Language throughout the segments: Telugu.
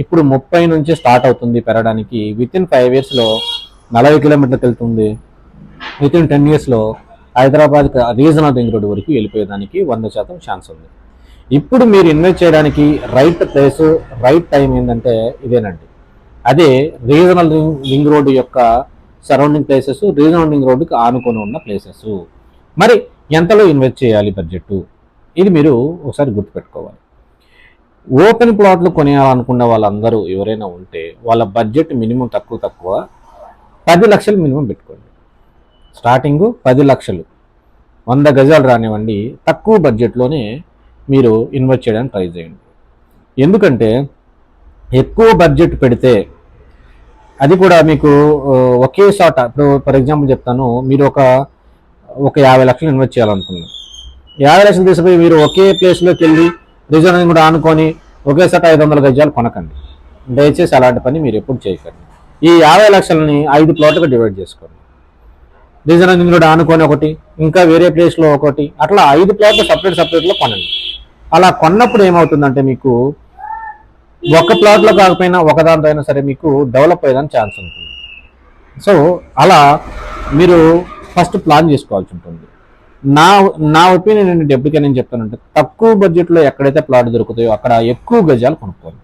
ఇప్పుడు 30 నుంచి స్టార్ట్ అవుతుంది పెరగడానికి. వితిన్ 5 ఇయర్స్లో 40 కిలోమీటర్లకు వెళ్తుంది. వితిన్ 10 ఇయర్స్లో హైదరాబాద్ రీజనల్ రింగ్ రోడ్ వరకు వెళ్ళిపోయేదానికి 100% ఛాన్స్ ఉంది. ఇప్పుడు మీరు ఇన్వెస్ట్ చేయడానికి రైట్ ప్లేస్, రైట్ టైం ఏంటంటే ఇదేనండి. అదే రీజనల్ రింగ్ రోడ్డు యొక్క సరౌండింగ్ ప్లేసెస్, రీజనల్ రింగ్ రోడ్డుకి ఆనుకొని ఉన్న ప్లేసెస్. మరి ఎంతలో ఇన్వెస్ట్ చేయాలి బడ్జెట్, ఇది మీరు ఒకసారి గుర్తుపెట్టుకోవాలి. ఓపెన్ ప్లాట్లు కొనేయాలనుకున్న వాళ్ళందరూ ఎవరైనా ఉంటే వాళ్ళ బడ్జెట్ మినిమం తక్కువ 10 లక్షలు మినిమం పెట్టుకోండి. స్టార్టింగ్ 10 లక్షలు, 100 గజాలు రానివ్వండి, తక్కువ బడ్జెట్లోనే మీరు ఇన్వెస్ట్ చేయడానికి ట్రై చేయండి. ఎందుకంటే ఎక్కువ బడ్జెట్ పెడితే అది కూడా మీకు ఒకే షాట్. ఇప్పుడు ఫర్ ఎగ్జాంపుల్ చెప్తాను, మీరు ఒక 50 లక్షలు ఇన్వెస్ట్ చేయాలనుకున్నారు. 50 లక్షలు తీసుకుపోయి మీరు ఒకే ప్లేస్లోకి వెళ్ళి రిజర్వ్ కూడా ఆనుకొని ఒకేసారి 500 గజాలు కొనకండి. దయచేసి అలాంటి పని మీరు ఎప్పుడు చేయకండి. ఈ 50 లక్షలని 5 ప్లాట్లుగా డివైడ్ చేసుకోండి. రిజర్వ్ కూడా ఆనుకొని ఒకటి, ఇంకా వేరే ప్లేస్లో ఒకటి, అట్లా 5 ప్లాట్లు సపరేట్లో కొనండి. అలా కొన్నప్పుడు ఏమవుతుందంటే మీకు ఒక ప్లాట్లో కాకపోయినా ఒకదాంతో అయినా సరే మీకు డెవలప్ అయ్యేదానికి ఛాన్స్ ఉంటుంది. సో అలా మీరు ఫస్ట్ ప్లాన్ చేసుకోవాల్సి ఉంటుంది. నా ఒపీనియన్ ఏంటంటే ఎప్పటికైనా నేను చెప్తానంటే తక్కువ బడ్జెట్లో ఎక్కడైతే ప్లాట్ దొరుకుతాయో అక్కడ ఎక్కువ గజాలు కొనుక్కోవాలి.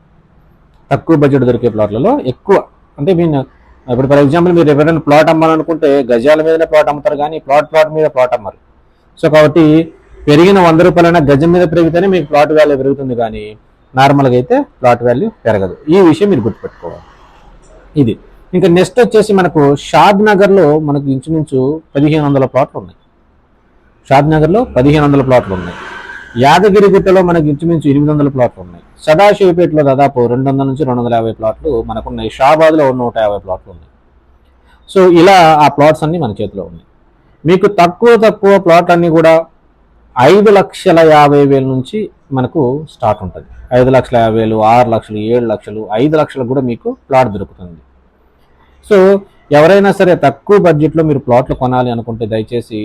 తక్కువ బడ్జెట్ దొరికే ప్లాట్లలో ఎక్కువ, అంటే మీరు ఇప్పుడు ఫర్ ఎగ్జాంపుల్ మీరు ఎవరైనా ప్లాట్ అమ్మాలనుకుంటే గజాల మీదనే ప్లాట్ అమ్ముతారు, కానీ ప్లాట్ మీద ప్లాట్ అమ్మరు. సో కాబట్టి పెరిగిన 100 రూపాయలైనా గజం మీద పెరిగితేనే మీకు ప్లాట్ వాల్యూ పెరుగుతుంది, కానీ నార్మల్గా అయితే ప్లాట్ వాల్యూ పెరగదు. ఈ విషయం మీరు గుర్తుపెట్టుకోవాలి. ఇది ఇంకా నెక్స్ట్ వచ్చేసి మనకు షాద్ నగర్లో మనకు ఇంచుమించు 1500 ప్లాట్లు ఉన్నాయి. షాద్ నగర్లో 1500 ప్లాట్లు ఉన్నాయి. యాదగిరిగుట్టలో మనకు ఇంచుమించు 800 ప్లాట్లు ఉన్నాయి. సదాశివపేటలో దాదాపు 200 నుంచి 250 ప్లాట్లు మనకున్నాయి. షాబాద్లో 150 ప్లాట్లు ఉన్నాయి. సో ఇలా ఆ ప్లాట్స్ అన్నీ మన చేతిలో ఉన్నాయి. మీకు తక్కువ ప్లాట్ అన్నీ కూడా 5,50,000 నుంచి మనకు స్టార్ట్ ఉంటుంది. 5,50,000, 6 లక్షలు, 7 లక్షలు, 5 లక్షలకు కూడా మీకు ప్లాట్ దొరుకుతుంది. సో ఎవరైనా సరే తక్కువ బడ్జెట్లో మీరు ప్లాట్లు కొనాలి అనుకుంటే దయచేసి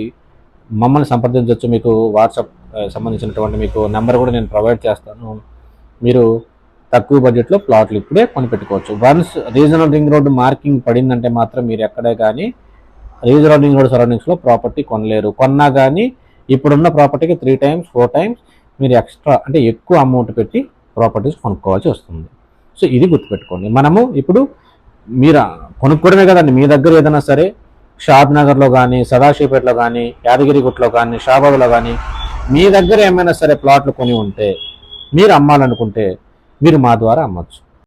మమ్మల్ని సంప్రదించవచ్చు. మీకు వాట్సాప్ సంబంధించినటువంటి మీకు నెంబర్ కూడా నేను ప్రొవైడ్ చేస్తాను. మీరు తక్కువ బడ్జెట్లో ప్లాట్లు ఇప్పుడే కొనిపెట్టుకోవచ్చు. Once regional ring road marking పడిందంటే మాత్రం మీరు ఎక్కడే కానీ రీజనల్ రింగ్ రోడ్ సరౌండింగ్స్లో ప్రాపర్టీ కొనలేరు. కొన్నా కానీ ఇప్పుడున్న ప్రాపర్టీకి 3 times 4 times మీరు ఎక్స్ట్రా, అంటే ఎక్కువ అమౌంట్ పెట్టి ప్రాపర్టీస్ కొనుక్కోవాల్సి వస్తుంది. సో ఇది గుర్తుపెట్టుకోండి. మనము ఇప్పుడు మీరు కొనుక్కోవడమే కదండి, మీ దగ్గర ఏదైనా సరే షాద్ నగర్లో కానీ, సదాశివపేటలో కానీ, యాదగిరిగుట్టలో కానీ, షాబాద్లో కానీ మీ దగ్గర ఏమైనా సరే ప్లాట్లు కొని ఉంటే మీరు అమ్మాలనుకుంటే మీరు మా ద్వారా అమ్మచ్చు.